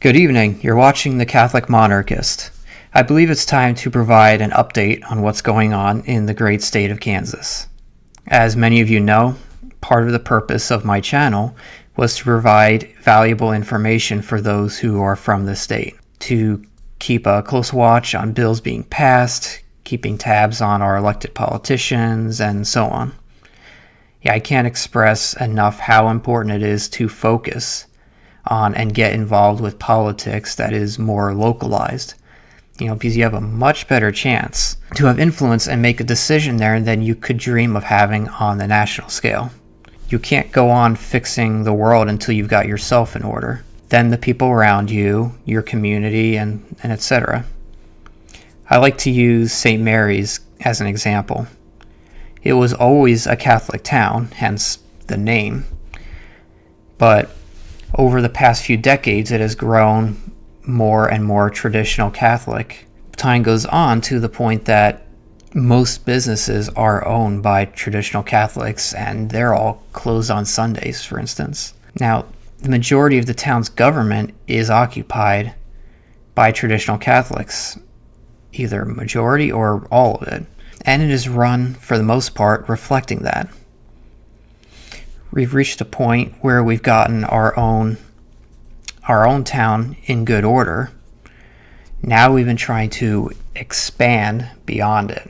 Good evening. You're watching The Catholic Monarchist. I believe it's time to provide an update on what's going on in the great state of Kansas. As many of you know, part of the purpose of my channel was to provide valuable information for those who are from the state, to keep a close watch on bills being passed, keeping tabs on our elected politicians, and so on. I can't express enough how important it is to focus on and get involved with politics that is more localized, because you have a much better chance to have influence and make a decision there than you could dream of having on the national scale. You can't go on fixing the world until you've got yourself in order, then the people around you, your community, and etc. I like to use St. Mary's as an example. It was always a Catholic town, hence the name, but over the past few decades, it has grown more and more traditional Catholic. Time goes on to the point that most businesses are owned by traditional Catholics, and they're all closed on Sundays, for instance. Now, the majority of the town's government is occupied by traditional Catholics, either majority or all of it, and it is run, for the most part, reflecting that. We've reached a point where we've gotten our own town in good order. Now we've been trying to expand beyond it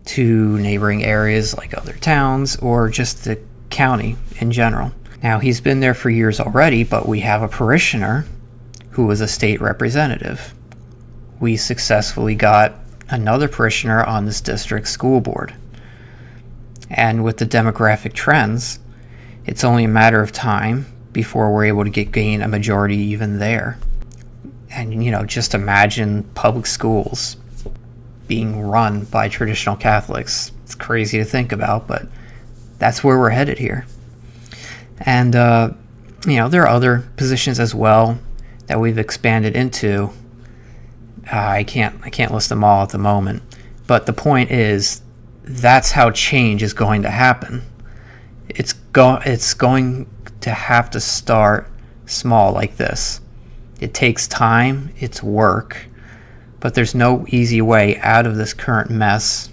to neighboring areas like other towns or just the county in general. Now he's been there for years already, but we have a parishioner who was a state representative. We successfully got another parishioner on this district's school board. And with the demographic trends, it's only a matter of time before we're able to gain a majority even there. And, just imagine public schools being run by traditional Catholics. It's crazy to think about, but that's where we're headed here. And, there are other positions as well that we've expanded into. I can't list them all at the moment, but the point is, that's how change is going to happen. It's going to have to start small like this. It takes time, it's work, but there's no easy way out of this current mess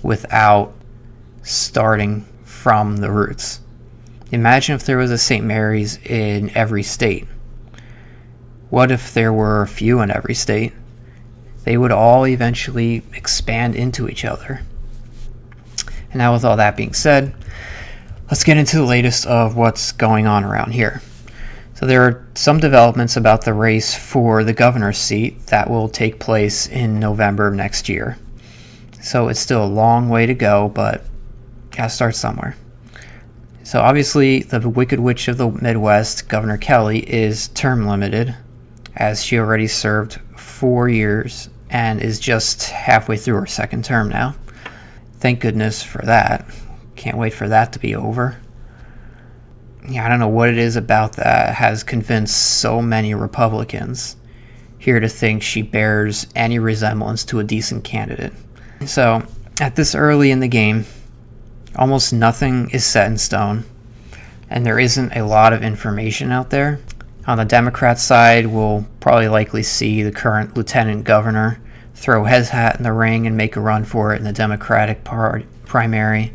without starting from the roots. Imagine if there was a St. Mary's in every state. What if there were a few in every state? They would all eventually expand into each other. And now, with all that being said, let's get into the latest of what's going on around here. So there are some developments about the race for the governor's seat that will take place in November of next year. So it's still a long way to go, but gotta start somewhere. So obviously, the Wicked Witch of the Midwest, Governor Kelly, is term limited, as she already served 4 years and is just halfway through her second term now. Thank goodness for that. Can't wait for that to be over. I don't know what it is about that has convinced so many Republicans here to think she bears any resemblance to a decent candidate. So, at this early in the game, almost nothing is set in stone, and there isn't a lot of information out there. On the Democrat side, we'll probably likely see the current lieutenant governor throw his hat in the ring and make a run for it in the Democratic primary.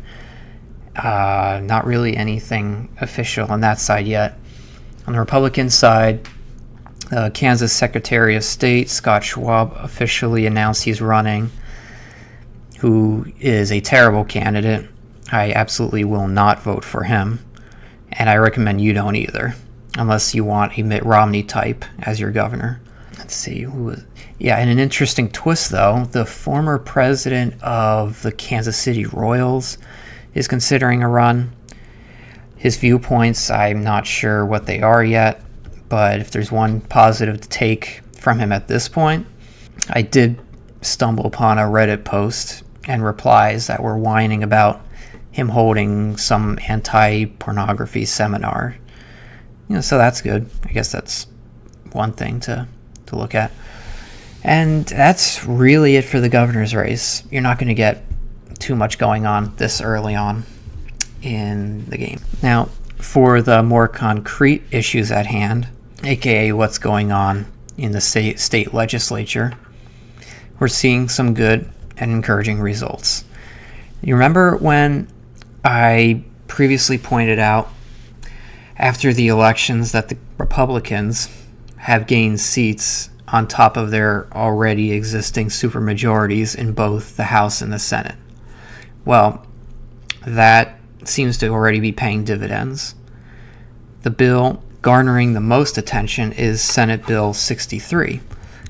Not really anything official on that side yet. On the Republican side, Kansas Secretary of State Scott Schwab officially announced he's running, who is a terrible candidate. I absolutely will not vote for him, and I recommend you don't either, unless you want a Mitt Romney type as your governor. Let's see who was. Yeah, in an interesting twist, though, the former president of the Kansas City Royals is considering a run. His viewpoints, I'm not sure what they are yet, but if there's one positive to take from him at this point, I did stumble upon a Reddit post and replies that were whining about him holding some anti-pornography seminar. So that's good. I guess that's one thing to look at. And that's really it for the governor's race. You're not going to get too much going on this early on in the game. Now, for the more concrete issues at hand, aka what's going on in the state legislature, we're seeing some good and encouraging results. You remember when I previously pointed out after the elections that the Republicans have gained seats on top of their already existing supermajorities in both the House and the Senate? Well, that seems to already be paying dividends. The bill garnering the most attention is Senate Bill 63.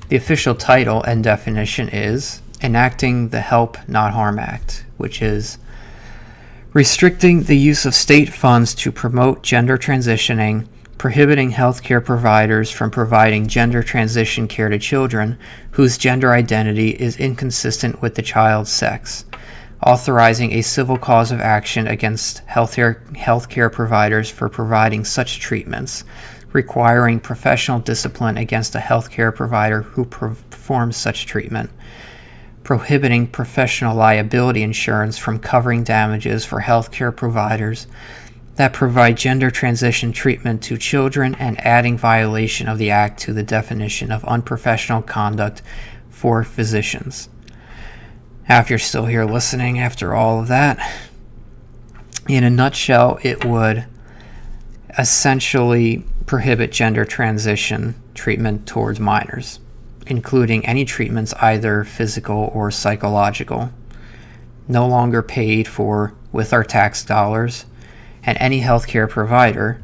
The official title and definition is Enacting the Help Not Harm Act, which is restricting the use of state funds to promote gender transitioning, prohibiting healthcare providers from providing gender transition care to children whose gender identity is inconsistent with the child's sex, authorizing a civil cause of action against healthcare providers for providing such treatments, requiring professional discipline against a healthcare provider who performs such treatment, prohibiting professional liability insurance from covering damages for healthcare providers that provide gender transition treatment to children, and adding violation of the Act to the definition of unprofessional conduct for physicians. Now, if you're still here listening after all of that, in a nutshell, it would essentially prohibit gender transition treatment towards minors, including any treatments either physical or psychological, no longer paid for with our tax dollars, and any healthcare provider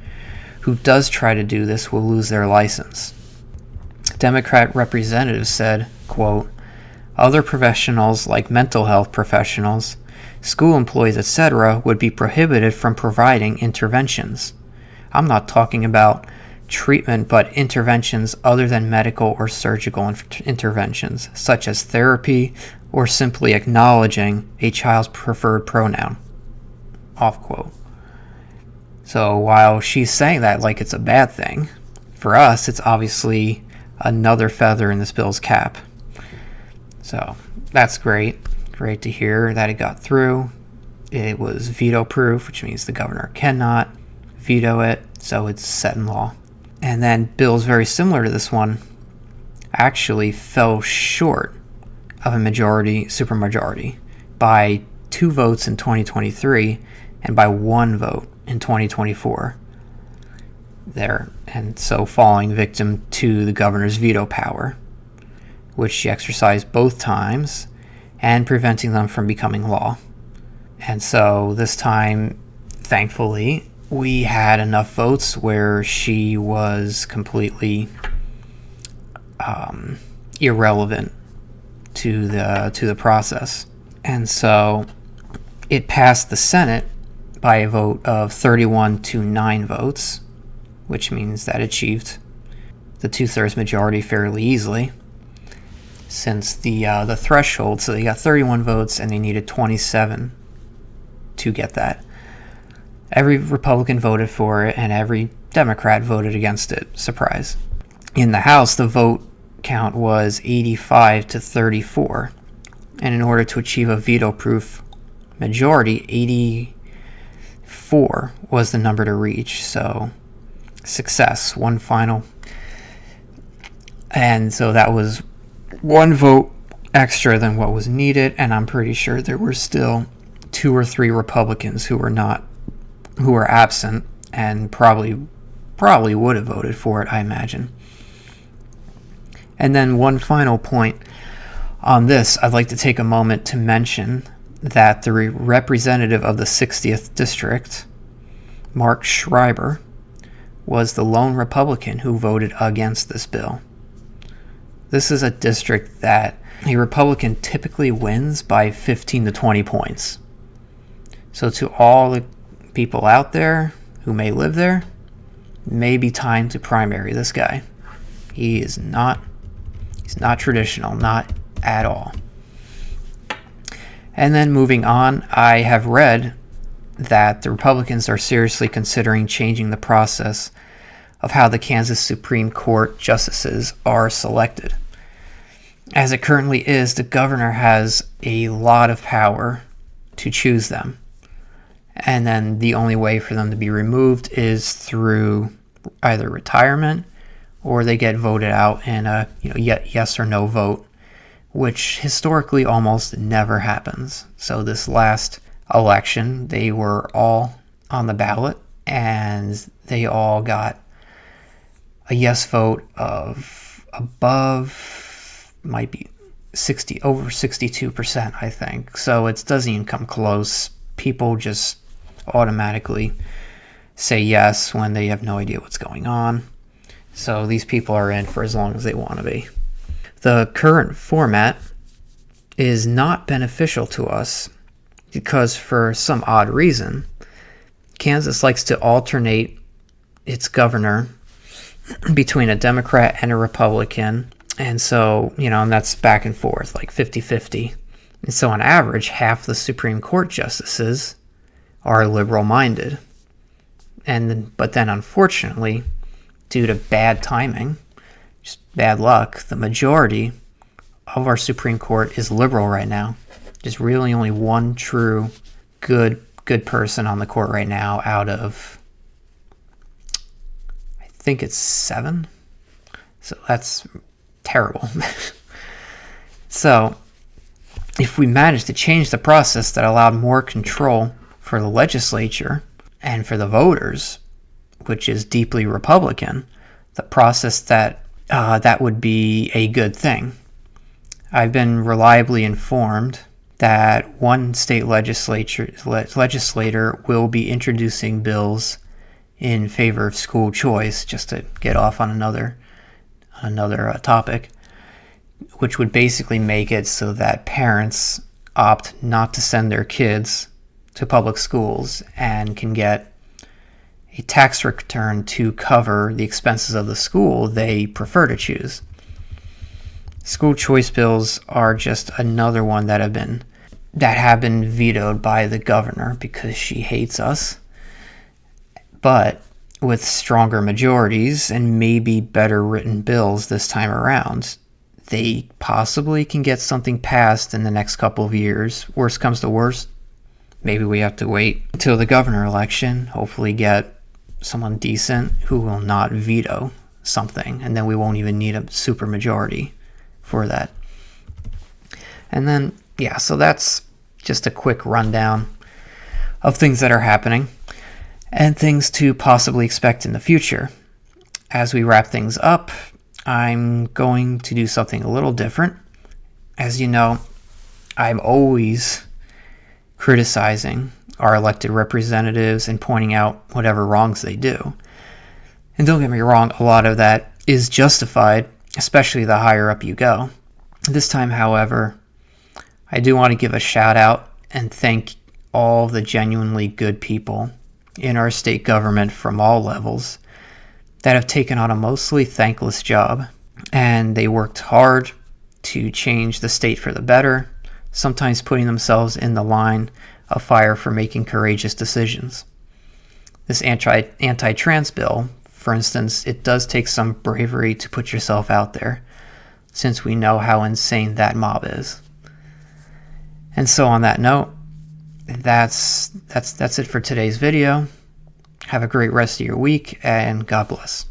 who does try to do this will lose their license. Democrat representatives said, quote, other professionals like mental health professionals, school employees, etc. would be prohibited from providing interventions. I'm not talking about treatment, but interventions other than medical or surgical interventions, such as therapy or simply acknowledging a child's preferred pronoun. Off quote. So while she's saying that like it's a bad thing, for us it's obviously another feather in this bill's cap. So that's great. Great to hear that it got through. It was veto proof, which means the governor cannot veto it, so it's set in law. And then bills very similar to this one actually fell short of a supermajority by 2 votes in 2023 and by 1 vote in 2024 there, and so falling victim to the governor's veto power, which she exercised both times, and preventing them from becoming law. And so this time, thankfully, we had enough votes where she was completely irrelevant to the process. And so it passed the Senate by a vote of 31-9 votes, which means that it achieved the 2/3 majority fairly easily, since the threshold. So they got 31 votes and they needed 27 to get that. Every Republican voted for it and every Democrat voted against it. Surprise. In the House, the vote count was 85-34, and in order to achieve a veto-proof majority, 84 was the number to reach. So success, one final. And so that was 1 vote extra than what was needed, and I'm pretty sure there were still 2 or 3 Republicans who were absent and probably would have voted for it, I imagine. And then one final point on this, I'd like to take a moment to mention that the representative of the 60th District, Mark Schreiber, was the lone Republican who voted against this bill. This is a district that a Republican typically wins by 15 to 20 points. So to all the people out there who may live there, it may be time to primary this guy. He's not traditional, not at all. And then moving on, I have read that the Republicans are seriously considering changing the process of how the Kansas Supreme Court justices are selected. As it currently is, the governor has a lot of power to choose them. And then the only way for them to be removed is through either retirement or they get voted out in a yes or no vote, which historically almost never happens. So this last election, they were all on the ballot, and they all got a yes vote of above, might be over 62%, I think. So it doesn't even come close. People just automatically say yes when they have no idea what's going on. So these people are in for as long as they want to be. The current format is not beneficial to us because, for some odd reason, Kansas likes to alternate its governor between a Democrat and a Republican. And so, and that's back and forth, like 50-50. And so on average, half the Supreme Court justices are liberal-minded. But then unfortunately, due to bad timing, just bad luck, the majority of our Supreme Court is liberal right now. There's really only one true good person on the court right now out of, I think it's 7. So that's terrible. So if we managed to change the process that allowed more control for the legislature and for the voters, which is deeply Republican, the process that would be a good thing. I've been reliably informed that one state legislator will be introducing bills in favor of school choice, just to get off on another topic, which would basically make it so that parents opt not to send their kids to public schools and can get a tax return to cover the expenses of the school they prefer to choose. School choice bills are just another one that have been vetoed by the governor because she hates us. But with stronger majorities and maybe better written bills this time around, they possibly can get something passed in the next couple of years. Worst comes to worst, maybe we have to wait until the governor election, hopefully get someone decent who will not veto something, and then we won't even need a supermajority for that. And then, so that's just a quick rundown of things that are happening and things to possibly expect in the future. As we wrap things up, I'm going to do something a little different. As you know, I'm always criticizing our elected representatives and pointing out whatever wrongs they do. And don't get me wrong, a lot of that is justified, especially the higher up you go. This time, however, I do want to give a shout out and thank all the genuinely good people in our state government from all levels that have taken on a mostly thankless job, and they worked hard to change the state for the better, sometimes putting themselves in the line of fire for making courageous decisions. This anti-trans bill, for instance, it does take some bravery to put yourself out there, since we know how insane that mob is. And so on that note, that's it for today's video. Have a great rest of your week, and God bless.